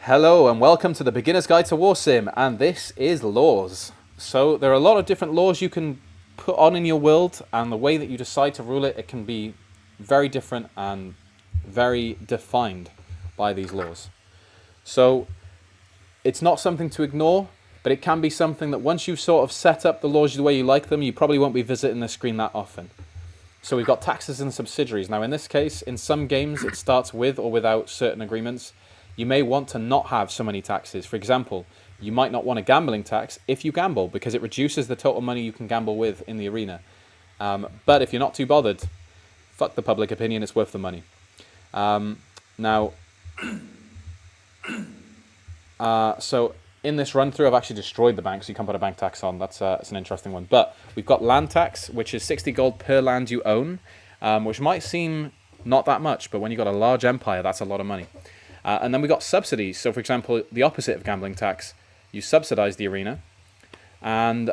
Hello and welcome to the Beginner's Guide to Warsim, and this is laws. So there are a lot of different laws you can put on in your world, and the way that you decide to rule it, it can be very different and very defined by these laws. So it's not something to ignore, but it can be something that once you've sort of set up the laws the way you like them, you probably won't be visiting the screen that often. So we've got taxes and subsidiaries. Now in this case, in some games it starts with or without certain agreements. You may want to not have so many taxes. For example, you might not want a gambling tax if you gamble because it reduces the total money you can gamble with in the arena. But if you're not too bothered, fuck the public opinion, it's worth the money. So in this run through, I've actually destroyed the bank, so you can't put a bank tax on. That's an interesting one. But we've got land tax, which is 60 gold per land you own, which might seem not that much, but when you've got a large empire, that's a lot of money. And then we got subsidies. So, for example, the opposite of gambling tax, you subsidize the arena, and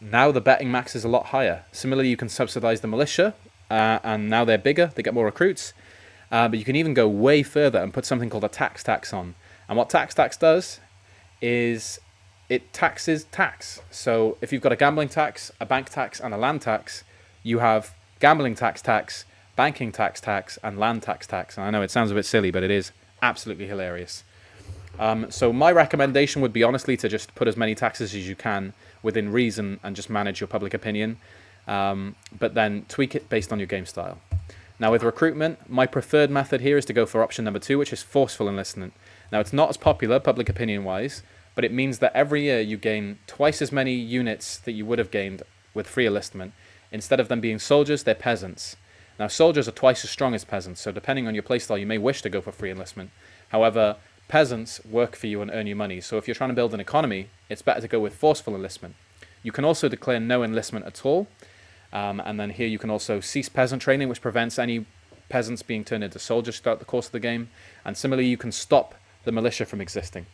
now the betting max is a lot higher. Similarly, you can subsidize the militia, and now they're bigger, they get more recruits. But you can even go way further and put something called a tax on. And what tax does is it taxes tax. So if you've got a gambling tax, a bank tax, and a land tax, you have gambling tax, banking tax, and land tax. And I know it sounds a bit silly, but it is absolutely hilarious. So my recommendation would be honestly to just put as many taxes as you can within reason and just manage your public opinion, but then tweak it based on your game style. Now with recruitment, my preferred method here is to go for option number 2, which is forceful enlistment. Now it's not as popular public opinion wise, but it means that every year you gain twice as many units that you would have gained with free enlistment. Instead of them being soldiers, they're peasants. Now, soldiers are twice as strong as peasants, so depending on your playstyle, you may wish to go for free enlistment. However, peasants work for you and earn you money, so if you're trying to build an economy, it's better to go with forceful enlistment. You can also declare no enlistment at all, and then here you can also cease peasant training, which prevents any peasants being turned into soldiers throughout the course of the game, and similarly, you can stop the militia from existing.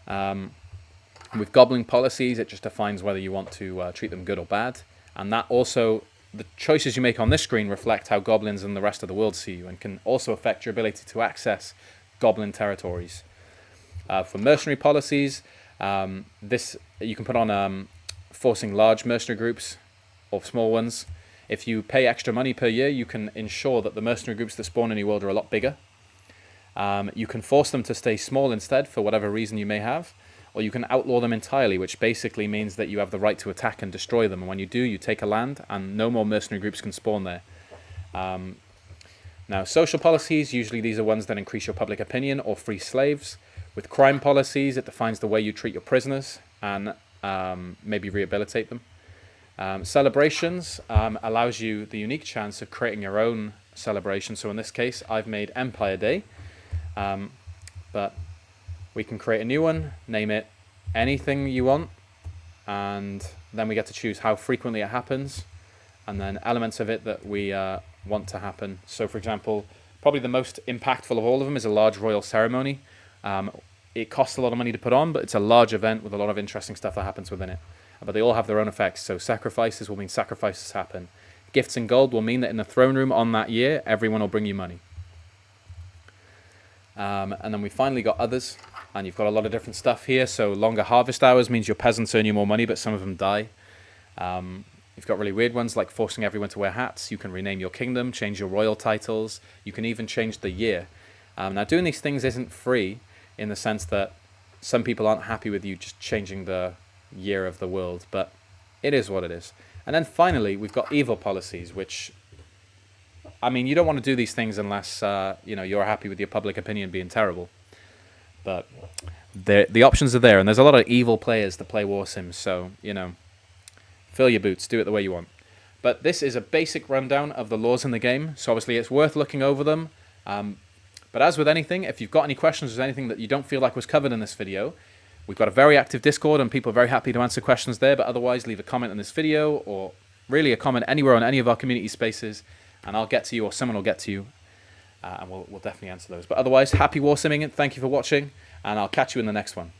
With goblin policies, it just defines whether you want to treat them good or bad, and that also, the choices you make on this screen reflect how goblins and the rest of the world see you and can also affect your ability to access goblin territories. For mercenary policies, this you can put on forcing large mercenary groups or small ones. If you pay extra money per year, you can ensure that the mercenary groups that spawn in your world are a lot bigger. You can force them to stay small instead for whatever reason you may have, or you can outlaw them entirely, which basically means that you have the right to attack and destroy them. And when you do, you take a land, and no more mercenary groups can spawn there. Now, social policies, usually these are ones that increase your public opinion or free slaves. With crime policies, it defines the way you treat your prisoners and maybe rehabilitate them. Celebrations allows you the unique chance of creating your own celebration. So in this case, I've made Empire Day, but we can create a new one, name it anything you want, and then we get to choose how frequently it happens, and then elements of it that we want to happen. So for example, probably the most impactful of all of them is a large royal ceremony. It costs a lot of money to put on, but it's a large event with a lot of interesting stuff that happens within it. But they all have their own effects. So sacrifices will mean sacrifices happen. Gifts and gold will mean that in the throne room on that year, everyone will bring you money. And then we finally got others, and you've got a lot of different stuff here. So longer harvest hours means your peasants earn you more money, but some of them die. You've got really weird ones like forcing everyone to wear hats. You can rename your kingdom, change your royal titles. You can even change the year. Now doing these things isn't free in the sense that some people aren't happy with you just changing the year of the world, but it is what it is. And then finally, we've got evil policies, which, I mean, you don't want to do these things unless you're happy with your public opinion being terrible. But the options are there, and there's a lot of evil players that play Warsim, so, fill your boots, do it the way you want. But this is a basic rundown of the laws in the game, so obviously it's worth looking over them. But as with anything, if you've got any questions or anything that you don't feel like was covered in this video, we've got a very active Discord and people are very happy to answer questions there, but otherwise leave a comment on this video or really a comment anywhere on any of our community spaces, and I'll get to you or someone will get to you, and we'll definitely answer those. But otherwise, happy warsimming, thank you for watching, and I'll catch you in the next one.